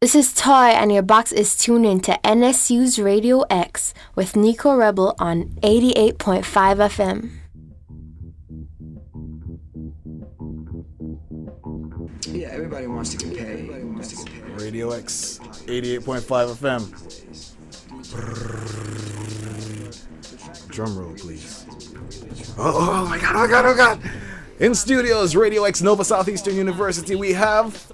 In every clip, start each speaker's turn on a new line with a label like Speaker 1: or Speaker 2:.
Speaker 1: This is Toy, and your box is tuned into NSU's Radio X with Nicko Rebel on 88.5 FM.
Speaker 2: Yeah, everybody wants to get paid.
Speaker 3: Radio X, 88.5 FM. Drum roll, please. Oh my God, oh God, oh God. In studios, Radio X, Nova Southeastern University, we have...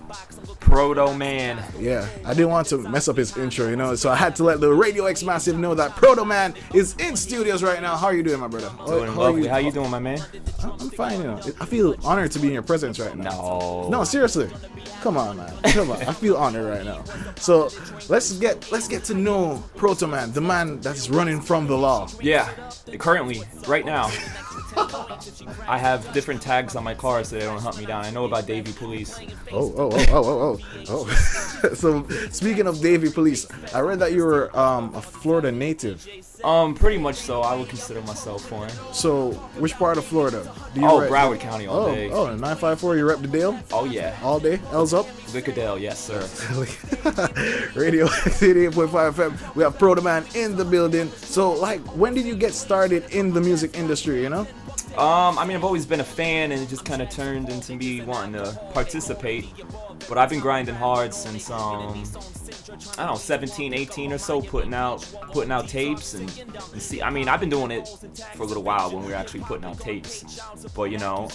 Speaker 4: Protoman.
Speaker 3: Yeah, I didn't want to mess up his intro, you know, so I had to let the Radio X Massive know that Protoman is in studios right now. How are you doing, my brother?
Speaker 4: Doing lovely. How you doing, my man?
Speaker 3: I'm fine, you know. I feel honored to be in your presence right now. No, seriously. Come on, man. Come on. I feel honored right now. So let's get to know Protoman, the man that's running from the law.
Speaker 4: Yeah, currently, right now. I have different tags on my car so they don't hunt me down. I know about Davie Police.
Speaker 3: Oh. So speaking of Davie Police, I read that you were a Florida native.
Speaker 4: Pretty much so. I would consider myself one.
Speaker 3: So which part of Florida?
Speaker 4: Broward County all day.
Speaker 3: Oh, 954. You rep the Dale?
Speaker 4: Oh yeah.
Speaker 3: All day. L's up.
Speaker 4: Vickerdale, yes sir.
Speaker 3: Radio 88.5 FM. We have Protoman in the building. So like, when did you get started in the music industry? You know?
Speaker 4: I mean, I've always been a fan, and it just kind of turned into me wanting to participate. But I've been grinding hard since, I don't know, 17, 18 or so, putting out tapes and see. I mean, I've been doing it for a little while when we were actually putting out tapes. But you know,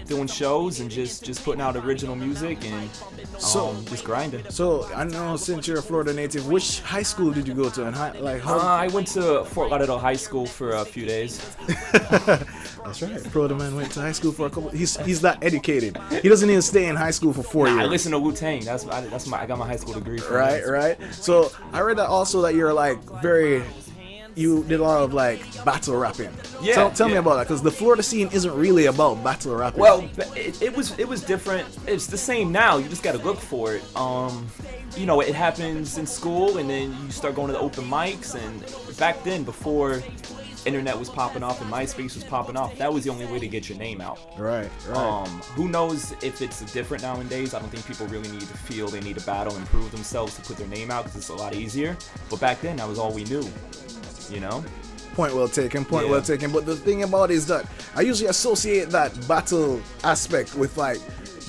Speaker 4: doing shows and just putting out original music and just grinding.
Speaker 3: So I know, since you're a Florida native, which high school did you go to? And
Speaker 4: I went to Fort Lauderdale High School for a few days.
Speaker 3: That's right. Protoman went to high school for a couple. He's that educated. He doesn't even stay in high school for 4 years.
Speaker 4: I listen to Wu-Tang. I got my high school degree from.
Speaker 3: Right. So I read that also that you're like you did a lot of like battle rapping.
Speaker 4: Yeah.
Speaker 3: Tell me about that, because the Florida scene isn't really about battle rapping.
Speaker 4: Well, it was different. It's the same now. You just got to look for it. You know, it happens in school, and then you start going to the open mics. And back then, before internet was popping off and MySpace was popping off, that was the only way to get your name out.
Speaker 3: Right.
Speaker 4: Who knows if it's different nowadays? I don't think people really need to feel they need to battle and prove themselves to put their name out, because it's a lot easier. But back then, that was all we knew, you know?
Speaker 3: Point well taken. Well taken. But the thing about it is that I usually associate that battle aspect with like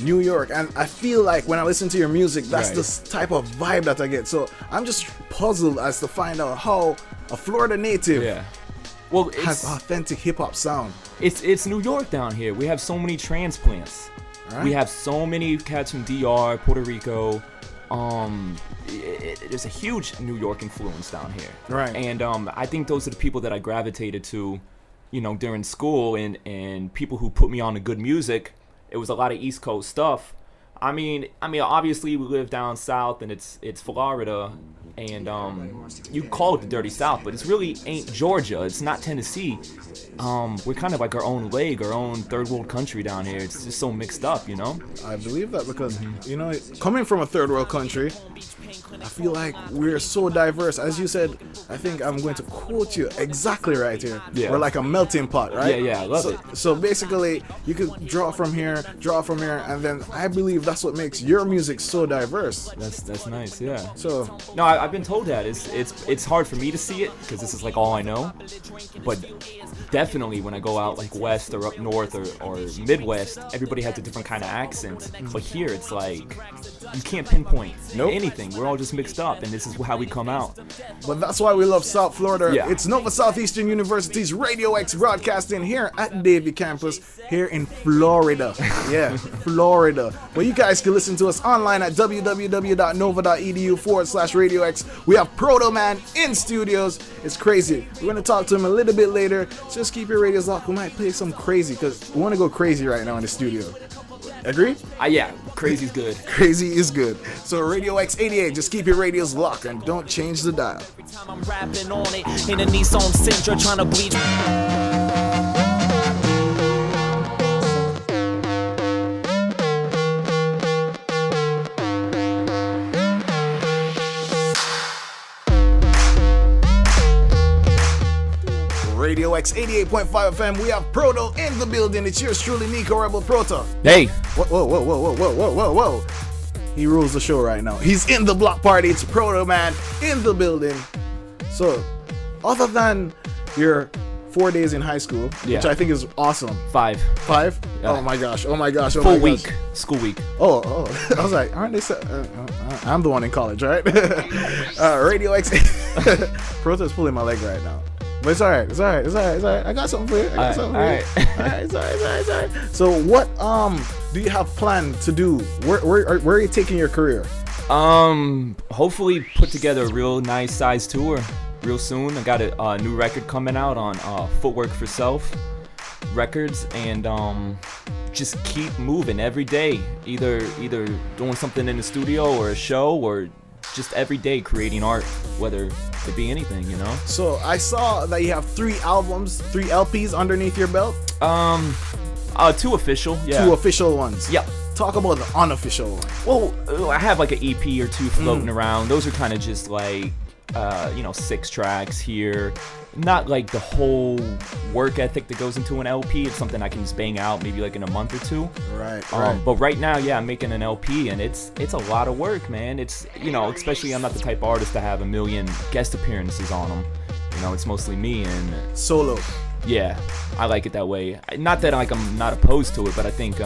Speaker 3: New York, and I feel like when I listen to your music, that's the type of vibe that I get. So I'm just puzzled as to find out how a Florida native has authentic hip-hop sound.
Speaker 4: It's New York down here. We have so many transplants. Right. We have so many cats from DR, Puerto Rico. There's a huge New York influence down here.
Speaker 3: Right.
Speaker 4: And I think those are the people that I gravitated to, you know, during school, and people who put me on to good music. It was a lot of East Coast stuff. I mean, obviously we live down south, and it's Florida, and you call it the Dirty South, but it's really ain't Georgia. It's not Tennessee. We're kind of like our own league, our own third world country down here. It's just so mixed up, you know?
Speaker 3: I believe that because, you know, coming from a third world country, I feel like we're so diverse. As you said, I think I'm going to quote you exactly right here.
Speaker 4: Yeah.
Speaker 3: We're like a melting pot, right?
Speaker 4: Yeah, I love it.
Speaker 3: So basically, you could draw from here, and then I believe that's what makes your music so diverse.
Speaker 4: That's nice, yeah.
Speaker 3: So
Speaker 4: no, I've been told that it's hard for me to see it because this is like all I know, but definitely when I go out like west or up north or Midwest, everybody has a different kind of accent. But here it's like you can't pinpoint anything. We're all just mixed up, and this is how we come out.
Speaker 3: But that's why we love South Florida.
Speaker 4: Yeah.
Speaker 3: It's Nova Southeastern University's Radio X broadcasting here at Davie campus here in Florida. Yeah, Florida. Well, you guys can listen to us online at www.nova.edu/Radio X. We have Protoman in studios. It's crazy. We're going to talk to him a little bit later. So just keep your radios locked. We might play some crazy because we want to go crazy right now in the studio. Agree?
Speaker 4: Yeah, crazy's good.
Speaker 3: Crazy is good. So Radio X 88, just keep your radios locked and don't change the dial.
Speaker 5: Every time I'm rapping on it, in a Nissan Sentra trying to bleach.
Speaker 3: Radio X 88.5 FM. We have Proto in the building. It's yours truly, Nicko Rebel Proto.
Speaker 4: Hey.
Speaker 3: Whoa. He rules the show right now. He's in the block party. It's Protoman in the building. So, other than your 4 days in high school, which I think is awesome. 5? Yeah. Oh my gosh.
Speaker 4: Full week. School week.
Speaker 3: Oh. I was like, aren't they? I'm the one in college, right? Radio X. Proto is pulling my leg right now. But it's alright. I got something for you. Alright. It's alright. So what do you have planned to do? Where are you taking your career?
Speaker 4: Hopefully put together a real nice size tour real soon. I got a new record coming out on Footwork for Self Records, and just keep moving every day. Either doing something in the studio or a show, or just every day creating art, whether it be anything, you know.
Speaker 3: So I saw that you have 3 albums, 3 LPs underneath your belt.
Speaker 4: 2 official, yeah.
Speaker 3: 2 official ones.
Speaker 4: Yep.
Speaker 3: Talk about the unofficial one.
Speaker 4: Well, I have like an EP or 2 floating around. Those are kind of just like 6 tracks here. Not like the whole work ethic that goes into an LP. It's something I can just bang out maybe like in a month or 2.
Speaker 3: Right.
Speaker 4: But right now, yeah, I'm making an LP, and it's a lot of work, man. It's, especially I'm not the type of artist to have a million guest appearances on them. It's mostly me and
Speaker 3: solo.
Speaker 4: Yeah, I like it that way. Not that I'm not opposed to it, but I think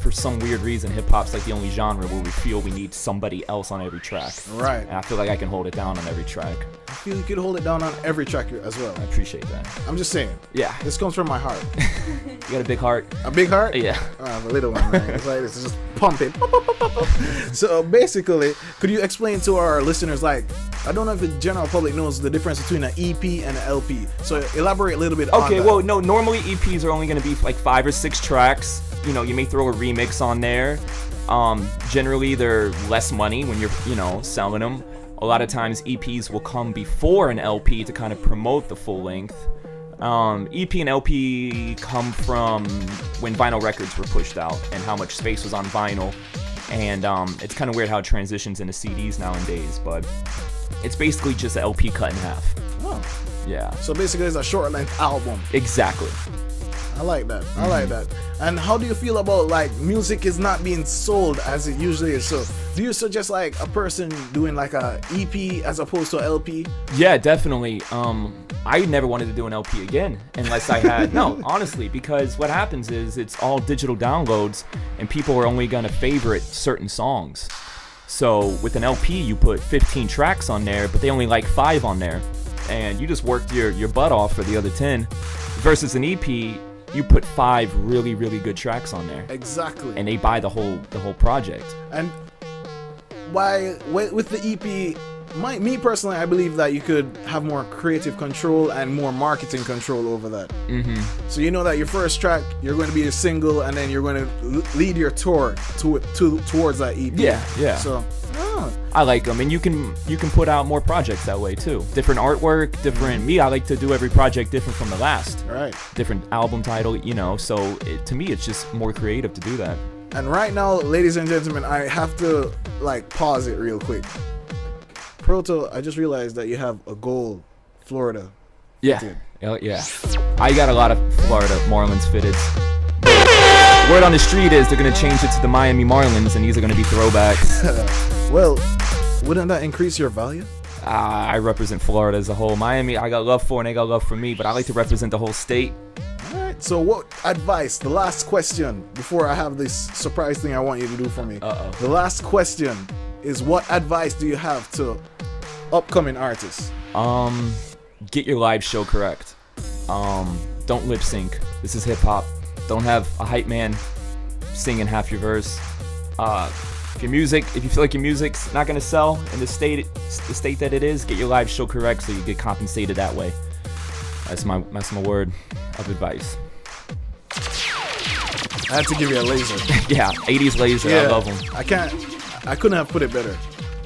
Speaker 4: for some weird reason, hip-hop's like the only genre where we feel we need somebody else on every track.
Speaker 3: Right.
Speaker 4: And I feel like I can hold it down on every track.
Speaker 3: I feel you could hold it down on every track as well.
Speaker 4: I appreciate that.
Speaker 3: I'm just saying.
Speaker 4: Yeah.
Speaker 3: This comes from my heart.
Speaker 4: You got a big heart?
Speaker 3: A big heart?
Speaker 4: Yeah.
Speaker 3: I have a little one, man. It's like this. It's just pumping. So basically, could you explain to our listeners, like, I don't know if the general public knows the difference between an EP and an LP. So elaborate a little bit on that.
Speaker 4: Okay, well, no, normally EPs are only going to be like 5 or 6 tracks. You may throw a remix on there. Generally, they're less money when you're, selling them. A lot of times, EPs will come before an LP to kind of promote the full length. EP and LP come from when vinyl records were pushed out and how much space was on vinyl. And it's kind of weird how it transitions into CDs nowadays, but it's basically just an LP cut in half.
Speaker 3: Oh.
Speaker 4: Yeah.
Speaker 3: So basically, it's a short-length album.
Speaker 4: Exactly.
Speaker 3: I like that. I like that. And how do you feel about, like, music is not being sold as it usually is? So do you suggest like a person doing like a EP as opposed to an LP?
Speaker 4: Yeah, definitely. I never wanted to do an LP again unless I had no, honestly, because what happens is it's all digital downloads and people are only gonna favorite certain songs. So with an LP, you put 15 tracks on there, but they only like 5 on there, and you just worked your butt off for the other 10. Versus an EP, you put 5 really, really good tracks on there.
Speaker 3: Exactly.
Speaker 4: And they buy the whole project.
Speaker 3: And why with the EP, me personally, I believe that you could have more creative control and more marketing control over that. So you know that your first track, you're going to be a single, and then you're going to lead your tour towards that EP.
Speaker 4: Yeah.
Speaker 3: So
Speaker 4: I like them, and you can put out more projects that way too. Different artwork, different. Me, I like to do every project different from the last.
Speaker 3: Right.
Speaker 4: Different album title, So to me, it's just more creative to do that.
Speaker 3: And right now, ladies and gentlemen, I have to like pause it real quick. Proto, I just realized that you have a gold Florida.
Speaker 4: Yeah. Yeah. I got a lot of Florida Marlins fitted. Word on the street is they're going to change it to the Miami Marlins, and these are going to be throwbacks.
Speaker 3: Well, wouldn't that increase your value?
Speaker 4: I represent Florida as a whole. Miami, I got love for, and they got love for me, but I like to represent the whole state.
Speaker 3: Alright, so what advice, the last question, before I have this surprise thing I want you to do for me. The last question is, what advice do you have to upcoming artists?
Speaker 4: Get your live show correct. Don't lip sync. This is hip hop. Don't have a hype man singing half your verse. If you feel like your music's not gonna sell in the state that it is, get your live show correct so you get compensated that way. That's my word of advice.
Speaker 3: I had to give you a laser.
Speaker 4: Yeah, 80s laser.
Speaker 3: Yeah,
Speaker 4: I love them.
Speaker 3: I couldn't have put it better.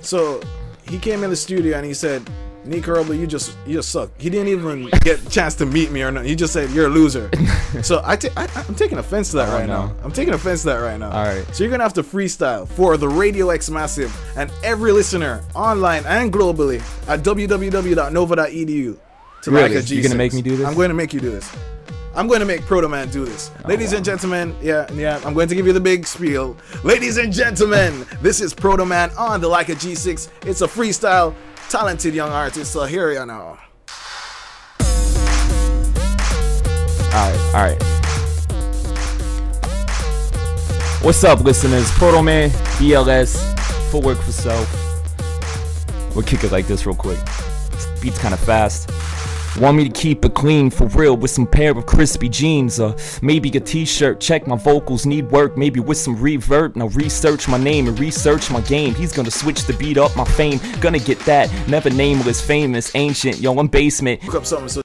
Speaker 3: So he came in the studio and he said, Nicko, you just suck. He didn't even get a chance to meet me or nothing. He just said, you're a loser. So I'm taking offense to that right now. I'm taking offense to that right now.
Speaker 4: All right.
Speaker 3: So you're going to have to freestyle for the Radio X Massive and every listener online and globally at www.nova.edu.
Speaker 4: Really? You're going to make me do this?
Speaker 3: I'm going to make you do this. I'm going to make Protoman do this. Ladies and gentlemen, yeah, I'm going to give you the big spiel. Ladies and gentlemen, this is Protoman on the Like a G6. It's a freestyle, talented young artist, so here you know.
Speaker 4: Alright. What's up, listeners? Protoman, BLS, Footwork for Self. We'll kick it like this real quick. Beat's kind of fast. Want me to keep it clean, for real, with some pair of crispy jeans, maybe a t-shirt, check my vocals need work, maybe with some reverb, now research my name and research my game, he's gonna switch the beat up my fame, gonna get that, never nameless, famous, ancient, yo, I'm basement.
Speaker 3: Look up something so